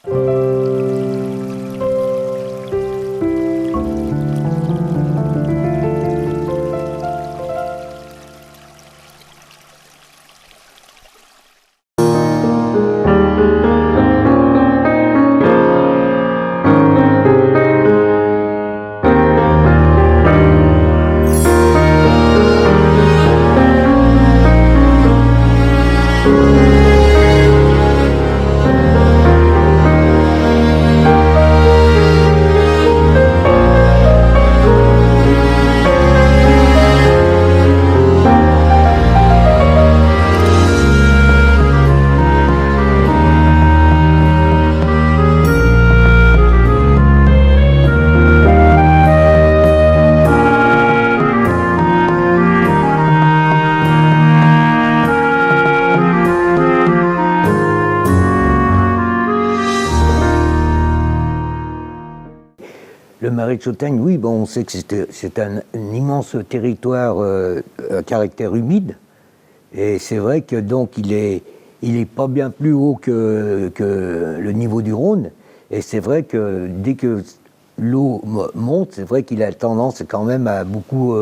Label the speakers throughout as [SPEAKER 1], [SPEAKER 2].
[SPEAKER 1] Le Marais de Chautagne, oui, bon, on sait que c'est un immense territoire à caractère humide. Et c'est vrai que donc il est pas bien plus haut que le niveau du Rhône. Et c'est vrai que dès que l'eau monte, c'est vrai qu'il a tendance quand même à beaucoup,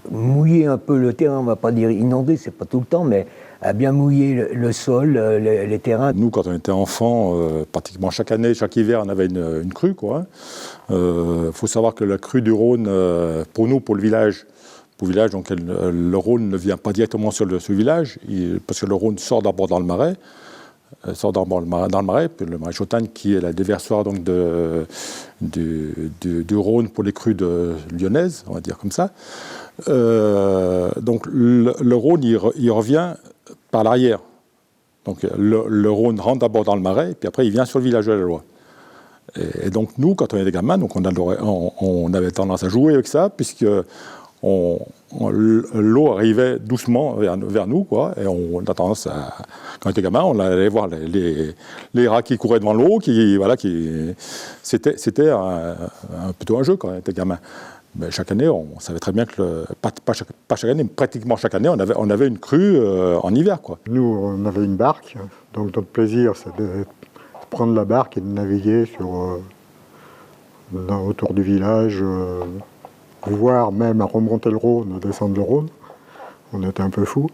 [SPEAKER 1] mouiller un peu le terrain. On va pas dire inonder, c'est pas tout le temps, mais à bien mouiller le sol, les terrains.
[SPEAKER 2] Nous, quand on était enfants, pratiquement chaque année, chaque hiver, on avait une crue, quoi. Faut savoir que la crue du Rhône, pour nous, pour le village, donc le Rhône ne vient pas directement sur le village, parce que le Rhône sort d'abord dans le Marais, puis le Marais de Chautagne, qui est la déversoire donc du Rhône pour les crues lyonnaises, on va dire comme ça. Donc le Rhône, il revient par l'arrière. Donc le Rhône rentre d'abord dans le Marais, puis après il vient sur le village de la Loye. Et donc nous, quand on était gamins, donc on avait tendance à jouer avec ça, puisque l'eau arrivait doucement vers nous, quoi, et on a tendance à, quand on était gamin, on allait voir les rats qui couraient devant l'eau, c'était plutôt un jeu quand on était gamin. Mais chaque année, on savait très bien que, pas chaque année, mais pratiquement chaque année, on avait une crue en hiver, quoi.
[SPEAKER 3] Nous, on avait une barque, donc notre plaisir, c'était de prendre la barque et de naviguer autour du village, voire même à remonter le Rhône, à descendre le Rhône. On était un peu fous.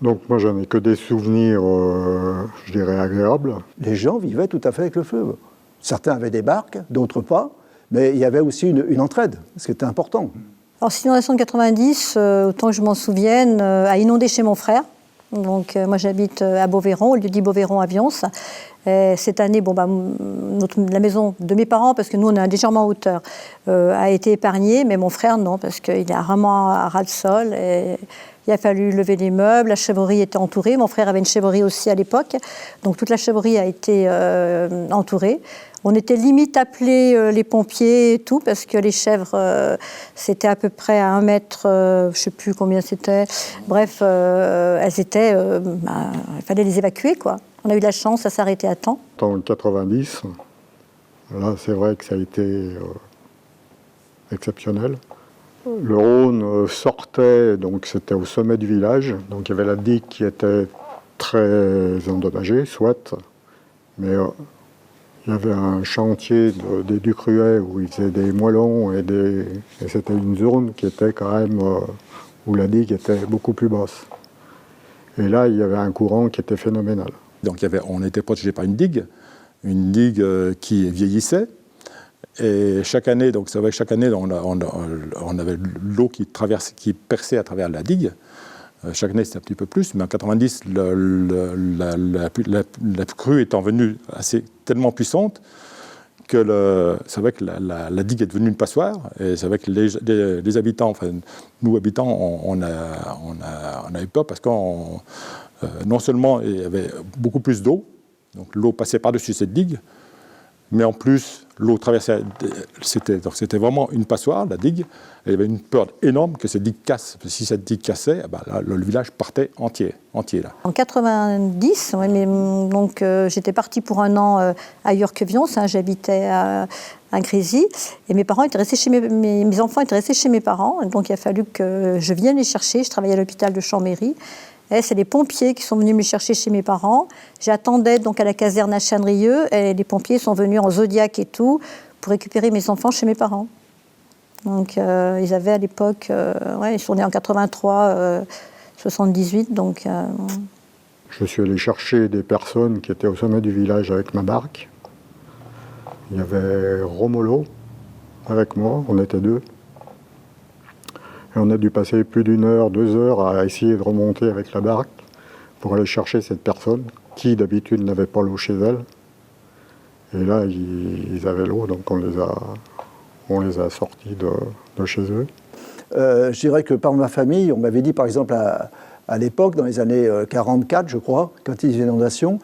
[SPEAKER 3] Donc moi, j'en ai que des souvenirs, je dirais, agréables.
[SPEAKER 4] Les gens vivaient tout à fait avec le feu. Certains avaient des barques, d'autres pas. Mais il y avait aussi une entraide, ce qui était important.
[SPEAKER 5] Alors, cette inondation de 90, autant que je m'en souvienne, a inondé chez mon frère. Donc, moi, j'habite à Beauvairon, au lieu-dit Beauvairon-Avions. Cette année, la maison de mes parents, parce que nous, on est légèrement en hauteur, a été épargnée, mais mon frère, non, parce qu'il est vraiment à ras de sol. Et il a fallu lever les meubles, la chèvrerie était entourée. Mon frère avait une chèvrerie aussi à l'époque. Donc, toute la chèvrerie a été entourée. On était limite appelés les pompiers et tout, parce que les chèvres, c'était à peu près à 1 mètre, je ne sais plus combien c'était. Bref, elles étaient, il fallait les évacuer, quoi. On a eu de la chance, ça s'est arrêté à temps.
[SPEAKER 3] En 90, là, c'est vrai que ça a été exceptionnel. Le Rhône sortait, donc c'était au sommet du village. Donc il y avait la digue qui était très endommagée, soit, mais il y avait un chantier des Ducruet où ils faisaient des moellons et c'était une zone qui était quand même où la digue était beaucoup plus basse. Et là, il y avait un courant qui était phénoménal.
[SPEAKER 2] Donc on était protégé par une digue qui vieillissait. Et chaque année, donc c'est vrai que chaque année, on avait l'eau qui perçait à travers la digue. Chaque année, c'était un petit peu plus, mais en 90, la crue étant venue tellement puissante que c'est vrai que la digue est devenue une passoire. Et c'est vrai que les habitants, enfin nous habitants, on a eu peur parce que non seulement il y avait beaucoup plus d'eau, donc l'eau passait par-dessus cette digue, mais en plus, l'eau traversait, c'était vraiment une passoire, la digue, et il y avait une peur énorme que cette digue casse. Parce que si cette digue cassait, là, le village partait entier là.
[SPEAKER 5] En 90, donc, j'étais partie pour 1 an ailleurs que Vions, j'habitais à Grésy, et mes enfants étaient restés chez mes parents, donc il a fallu que je vienne les chercher. Je travaillais à l'hôpital de Chambéry, Et c'est les pompiers qui sont venus me chercher chez mes parents. J'attendais donc à la caserne à Chanrieux et les pompiers sont venus en Zodiac et tout pour récupérer mes enfants chez mes parents. Donc ils avaient à l'époque, ils sont nés en 83, 78, donc...
[SPEAKER 3] Je suis allé chercher des personnes qui étaient au sommet du village avec ma barque. Il y avait Romolo avec moi, on était 2. Et on a dû passer plus d'1 heure, 2 heures à essayer de remonter avec la barque pour aller chercher cette personne qui d'habitude n'avait pas l'eau chez elle. Et là, ils avaient l'eau, donc on les a sortis de chez eux.
[SPEAKER 4] Je dirais que par ma famille, on m'avait dit par exemple à l'époque, dans les années 44, je crois, quand il y a eu l'inondation,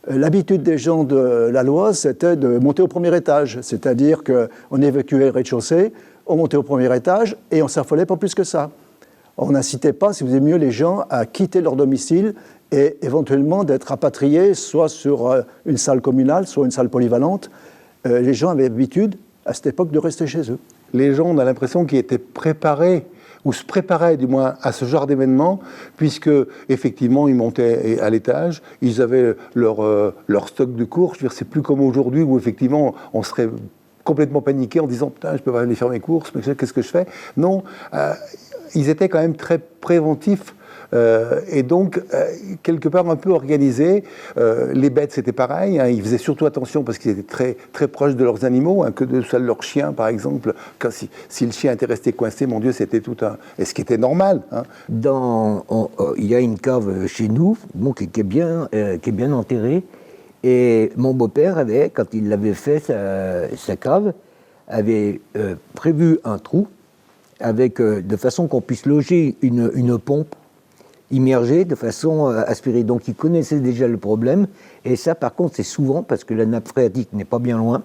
[SPEAKER 4] l'habitude des gens de la Loise, c'était de monter au premier étage. C'est-à-dire qu'on évacuait le rez-de-chaussée, on montait au premier étage et on ne s'affolait pas plus que ça. On n'incitait pas, si vous aimez mieux, les gens à quitter leur domicile et éventuellement d'être rapatriés soit sur une salle communale, soit une salle polyvalente. Les gens avaient l'habitude, à cette époque, de rester chez eux.
[SPEAKER 6] Les gens, on a l'impression qu'ils étaient préparés, ou se préparaient du moins à ce genre d'événement, puisque effectivement ils montaient à l'étage, ils avaient leur stock de courses. Je veux dire, c'est plus comme aujourd'hui où effectivement on serait complètement paniqué en disant putain, je peux pas aller faire mes courses, mais qu'est-ce que je fais? Non, ils étaient quand même très préventifs. Et donc, quelque part un peu organisés. Les bêtes, c'était pareil. Hein, ils faisaient surtout attention parce qu'ils étaient très, très proches de leurs animaux, hein, que de ceux de leurs chiens, par exemple. Si le chien était resté coincé, mon Dieu, c'était tout un... Et ce qui était normal. Hein.
[SPEAKER 1] Il y a une cave chez nous qui est bien enterrée. Et mon beau-père avait, quand il avait fait sa cave, avait prévu un trou de façon qu'on puisse loger une pompe immergée de façon aspirée. Donc il connaissait déjà le problème, et ça par contre c'est souvent, parce que la nappe phréatique n'est pas bien loin,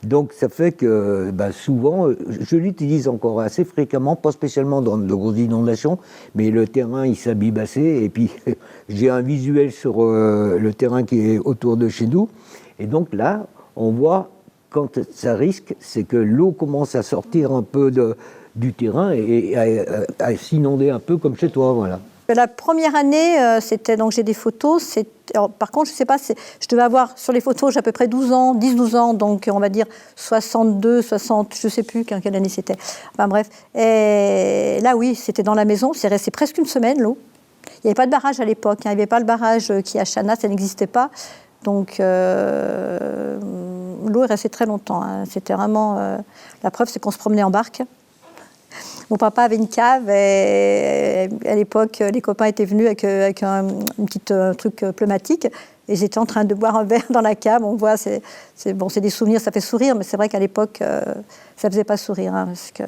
[SPEAKER 1] donc ça fait que souvent, je l'utilise encore assez fréquemment, pas spécialement dans de grosses inondations, mais le terrain il s'abîme assez, et puis j'ai un visuel sur le terrain qui est autour de chez nous, et donc là on voit quand ça risque, c'est que l'eau commence à sortir un peu du terrain et à s'inonder un peu comme chez toi, voilà.
[SPEAKER 5] La première année, c'était, donc j'ai des photos, alors, par contre, je ne sais pas, je devais avoir sur les photos, j'ai à peu près 10-12 ans, donc on va dire 62, 60, je ne sais plus quelle année c'était. Enfin bref, et là oui, c'était dans la maison, c'est resté presque une semaine l'eau. Il n'y avait pas de barrage à l'époque, il n'y avait pas le barrage qui est à Chana, ça n'existait pas. Donc l'eau est restée très longtemps, hein. C'était vraiment... la preuve, c'est qu'on se promenait en barque. Mon papa avait une cave et à l'époque, les copains étaient venus avec un petit truc pneumatique et j'étais en train de boire un verre dans la cave. On voit, c'est des souvenirs, ça fait sourire, mais c'est vrai qu'à l'époque, ça ne faisait pas sourire. Hein, parce que...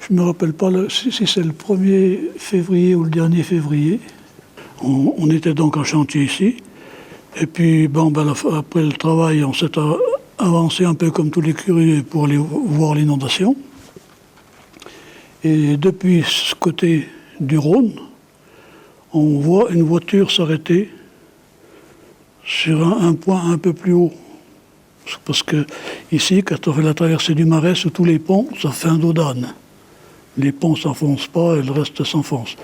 [SPEAKER 7] Je ne me rappelle pas si c'est le 1er février ou le dernier février. On était donc en chantier ici. Et puis, après le travail, on s'est avancé un peu comme tous les curieux pour aller voir l'inondation. Et depuis ce côté du Rhône, on voit une voiture s'arrêter sur un point un peu plus haut. Parce que ici, quand on fait la traversée du Marais, sous tous les ponts, ça fait un dos d'âne. Les ponts ne s'enfoncent pas et le reste s'enfonce.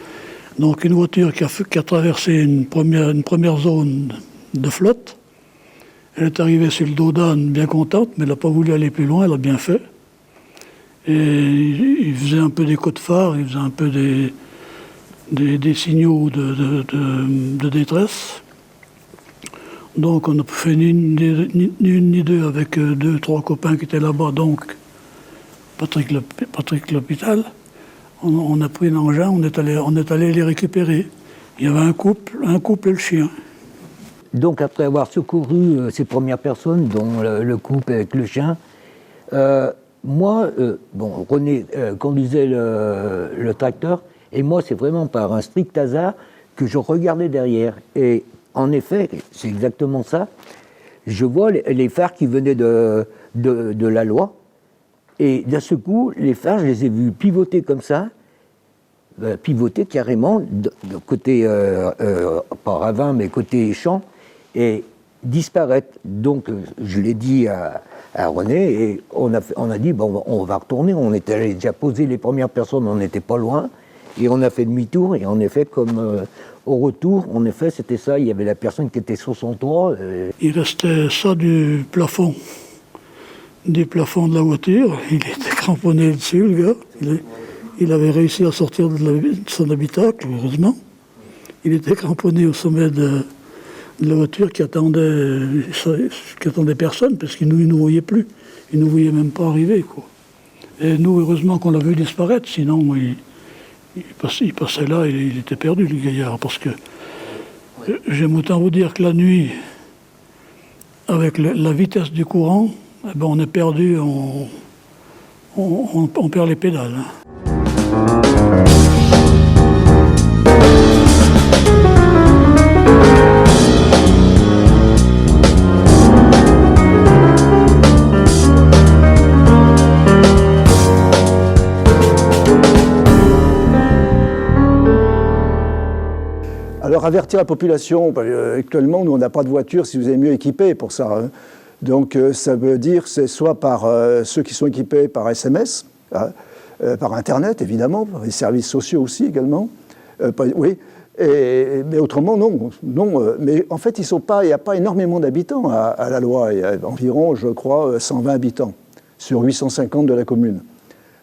[SPEAKER 7] Donc une voiture qui a traversé une première zone de flotte, elle est arrivée sur le dos d'âne bien contente, mais elle n'a pas voulu aller plus loin, elle a bien fait. Et il faisait un peu des coups de phare, il faisait un peu des signaux de détresse. Donc on a fait ni une ni deux avec 2-3 copains qui étaient là-bas, donc Patrick l'hôpital. On a pris un engin, on est allé les récupérer. Il y avait un couple et le chien.
[SPEAKER 1] Donc après avoir secouru ces premières personnes, dont le couple avec le chien, moi, René conduisait le tracteur, et moi, c'est vraiment par un strict hasard que je regardais derrière. Et en effet, c'est exactement ça. Je vois les phares qui venaient de la Loire, et d'un seul coup, les phares, je les ai vus pivoter comme ça, pivoter carrément, de côté, pas ravin, mais côté champ, et disparaître. Donc, je l'ai dit à René, et on a dit, on va retourner. On était allé déjà poser les premières personnes, on n'était pas loin, et on a fait demi-tour, et en effet, comme au retour, en effet, c'était ça. Il y avait la personne qui était sur son toit.
[SPEAKER 7] Il restait ça du plafond de la voiture. Il était cramponné dessus, le gars. Il avait réussi à sortir de son habitacle, heureusement. Il était cramponné au sommet de la voiture qui attendait personne, parce qu'il ne nous voyait plus. Il ne nous voyait même pas arriver, quoi. Et nous, heureusement qu'on l'a vu disparaître, sinon il passait là, il était perdu, le gaillard. Parce que j'aime autant vous dire que la nuit, avec la vitesse du courant, eh ben on est perdu, on perd les pédales. Hein.
[SPEAKER 4] Alors avertir la population, actuellement nous on n'a pas de voiture, si vous êtes mieux équipés pour ça. Hein. Donc ça veut dire c'est soit par ceux qui sont équipés par SMS, par Internet évidemment, par les services sociaux aussi également. Oui, mais autrement non. Mais en fait il n'y a pas énormément d'habitants à la Loi, il y a environ je crois 120 habitants sur 850 de la commune.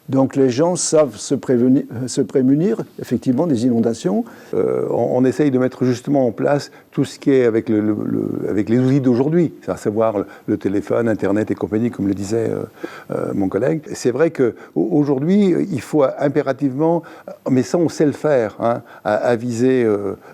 [SPEAKER 4] Donc les gens savent se prémunir effectivement des inondations.
[SPEAKER 6] On essaye de mettre justement en place tout ce qui est avec les outils d'aujourd'hui, à savoir le téléphone, Internet et compagnie, comme le disait mon collègue. C'est vrai qu'aujourd'hui, il faut impérativement, mais ça on sait le faire, hein, aviser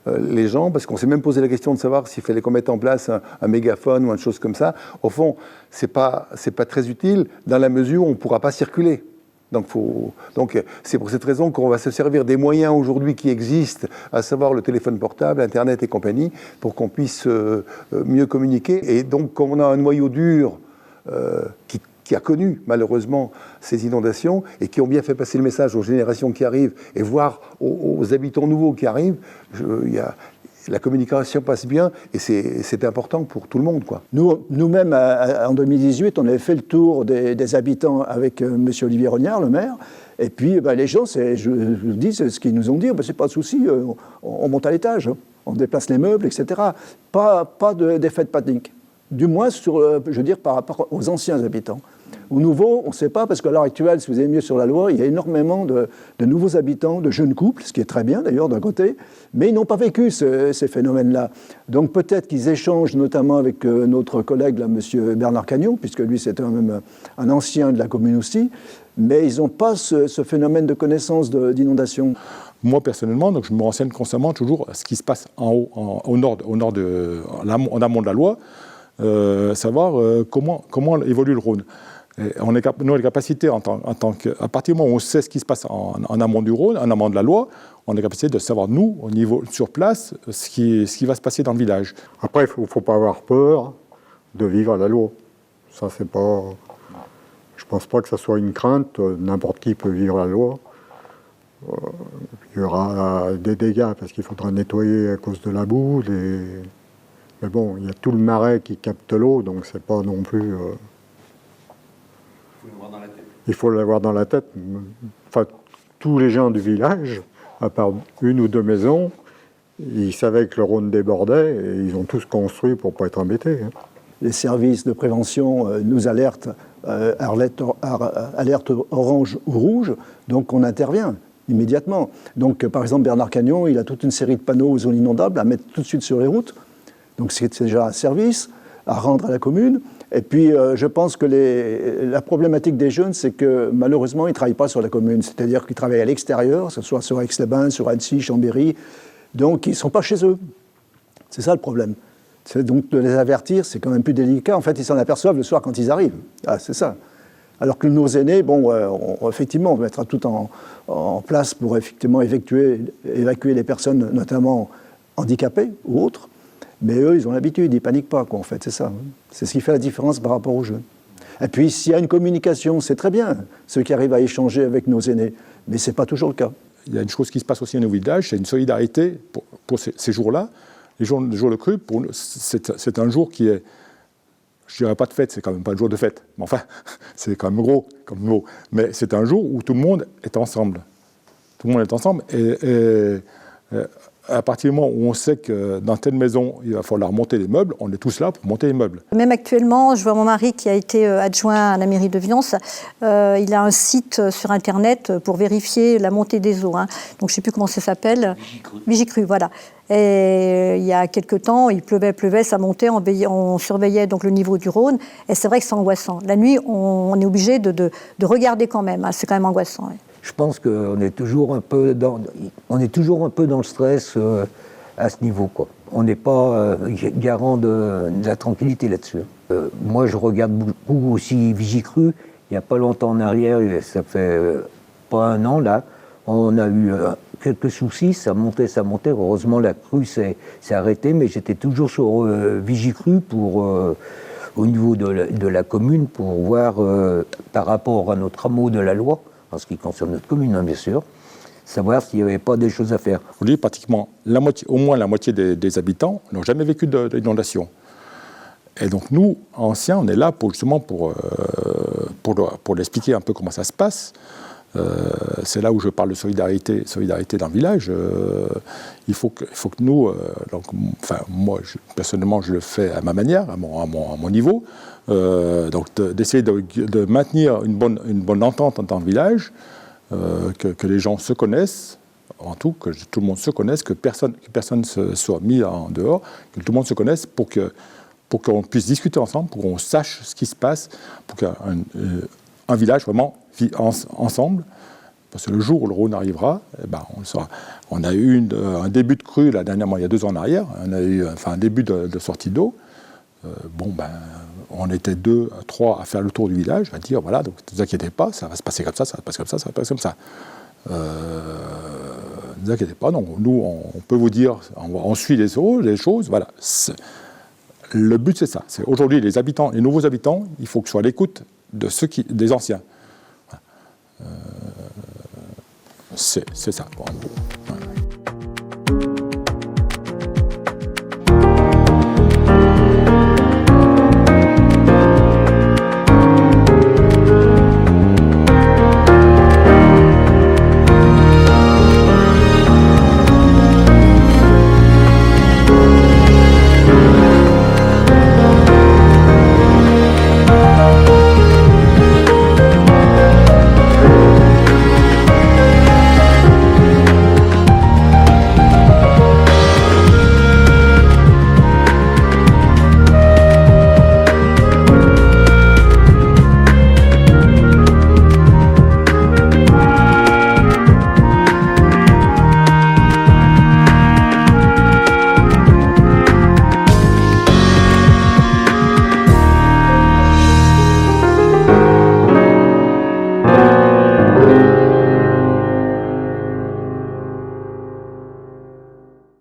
[SPEAKER 6] les gens, parce qu'on s'est même posé la question de savoir s'il fallait qu'on mette en place un mégaphone ou une chose comme ça. Au fond, c'est pas très utile dans la mesure où on ne pourra pas circuler. Donc c'est pour cette raison qu'on va se servir des moyens aujourd'hui qui existent, à savoir le téléphone portable, Internet et compagnie, pour qu'on puisse mieux communiquer. Et donc, comme on a un noyau dur qui a connu malheureusement ces inondations et qui ont bien fait passer le message aux générations qui arrivent et voire aux habitants nouveaux qui arrivent, la communication passe bien et c'est important pour tout le monde, quoi.
[SPEAKER 4] Nous-mêmes, en 2018, on avait fait le tour des habitants avec M. Olivier Rognard, le maire. Et puis, les gens, je vous dis, c'est ce qu'ils nous ont dit, c'est pas de souci, on monte à l'étage, on déplace les meubles, etc. Pas d'effet de panique. Du moins, je veux dire, par rapport aux anciens habitants. Aux nouveaux, on ne sait pas, parce qu'à l'heure actuelle, si vous avez mieux sur la Loire, il y a énormément de nouveaux habitants, de jeunes couples, ce qui est très bien d'ailleurs d'un côté, mais ils n'ont pas vécu ces phénomènes-là. Donc peut-être qu'ils échangent notamment avec notre collègue, là, M. Bernard Cagnon, puisque lui c'est même un ancien de la commune aussi, mais ils n'ont pas ce phénomène de connaissance d'inondation.
[SPEAKER 2] Moi, personnellement, donc, je me renseigne constamment toujours à ce qui se passe en haut, en amont de la Loire, savoir comment évolue le Rhône. Et nous avons la capacité, à partir du moment où on sait ce qui se passe en amont du Rhône, en amont de la Loire, on a la capacité de savoir, nous, au niveau sur place, ce qui va se passer dans le village.
[SPEAKER 3] Après, il ne faut pas avoir peur de vivre à la Loire. Ça, c'est pas... Je ne pense pas que ça soit une crainte. N'importe qui peut vivre à la Loire. Il y aura des dégâts parce qu'il faudra nettoyer à cause de la boue. Mais bon, il y a tout le marais qui capte l'eau, donc c'est pas non plus... Il faut l'avoir dans la tête. Enfin, tous les gens du village, à part une ou deux maisons, ils savaient que le Rhône débordait et ils ont tous construit pour ne pas être embêtés. Hein.
[SPEAKER 4] Les services de prévention nous alertent, alerte orange ou rouge, donc on intervient immédiatement. Donc par exemple Bernard Cagnon, il a toute une série de panneaux aux zones inondables à mettre tout de suite sur les routes. Donc c'est déjà un service à rendre à la commune. Et puis, je pense que la problématique des jeunes, c'est que malheureusement, ils ne travaillent pas sur la commune. C'est-à-dire qu'ils travaillent à l'extérieur, que ce soit sur Aix-les-Bains, sur Annecy, Chambéry. Donc, ils ne sont pas chez eux. C'est ça le problème. Donc, de les avertir, c'est quand même plus délicat. En fait, ils s'en aperçoivent le soir quand ils arrivent. Ah, c'est ça. Alors que nos aînés, effectivement, on mettra tout en place pour effectivement évacuer les personnes, notamment handicapées ou autres. Mais eux, ils ont l'habitude, ils ne paniquent pas, quoi, en fait, c'est ça. C'est ce qui fait la différence par rapport aux jeunes. Et puis, s'il y a une communication, c'est très bien, ceux qui arrivent à échanger avec nos aînés, mais ce n'est pas toujours le cas.
[SPEAKER 2] Il y a une chose qui se passe aussi dans nos villages, c'est une solidarité pour ces jours-là. Les jours de crue, c'est un jour qui est, je ne dirais pas de fête, c'est quand même pas le jour de fête, mais enfin, c'est quand même gros comme mot. Mais c'est un jour où tout le monde est ensemble. Tout le monde est ensemble et à partir du moment où on sait que dans telle maison, il va falloir monter les meubles, on est tous là pour monter les meubles.
[SPEAKER 5] Même actuellement, je vois mon mari qui a été adjoint à la mairie de Viance. Il a un site sur Internet pour vérifier la montée des eaux. Hein. Donc je ne sais plus comment ça s'appelle. Vigicru, voilà. Et il y a quelque temps, il pleuvait, ça montait, on surveillait donc le niveau du Rhône. Et c'est vrai que c'est angoissant. La nuit, on est obligé de regarder quand même. Hein. C'est quand même angoissant. Ouais.
[SPEAKER 1] Je pense qu'on est toujours un peu dans le stress à ce niveau, quoi. On n'est pas garant de la tranquillité là-dessus. Moi, je regarde beaucoup aussi Vigicru. Il n'y a pas longtemps en arrière, ça fait pas un an là, on a eu quelques soucis, ça montait. Heureusement, la crue s'est arrêtée, mais j'étais toujours sur Vigicru au niveau de la commune pour voir par rapport à nos travaux de la loi, en ce qui concerne notre commune, hein, bien sûr, savoir s'il n'y avait pas des choses à faire.
[SPEAKER 2] Aujourd'hui, pratiquement au moins la moitié des habitants n'ont jamais vécu d'inondation. Et donc nous, anciens, on est là justement pour l'expliquer un peu comment ça se passe. C'est là où je parle de solidarité dans le village. Il faut que nous, moi personnellement je le fais à ma manière, à mon niveau, donc d'essayer de maintenir une bonne entente dans le village, que les gens se connaissent, en tout, que tout le monde se connaisse, que personne ne soit mis en dehors, que tout le monde se connaisse pour qu'on puisse discuter ensemble, pour qu'on sache ce qui se passe, pour qu'un village vraiment vit ensemble. Parce que le jour où le Rhône arrivera, eh ben, on le saura. On a eu un début de crue, là, dernièrement, il y a 2 ans en arrière. On a eu un début de sortie d'eau. On était 2 à 3 à faire le tour du village, à dire, voilà, donc ne vous inquiétez pas, ça va se passer comme ça, ça va se passer comme ça, ça va se passer comme ça. Ne vous inquiétez pas, non, nous, on peut vous dire, on suit les choses, voilà. Le but, c'est ça. C'est aujourd'hui, les nouveaux habitants, il faut qu'ils soient à l'écoute des anciens. C'est ça, en gros. Ouais.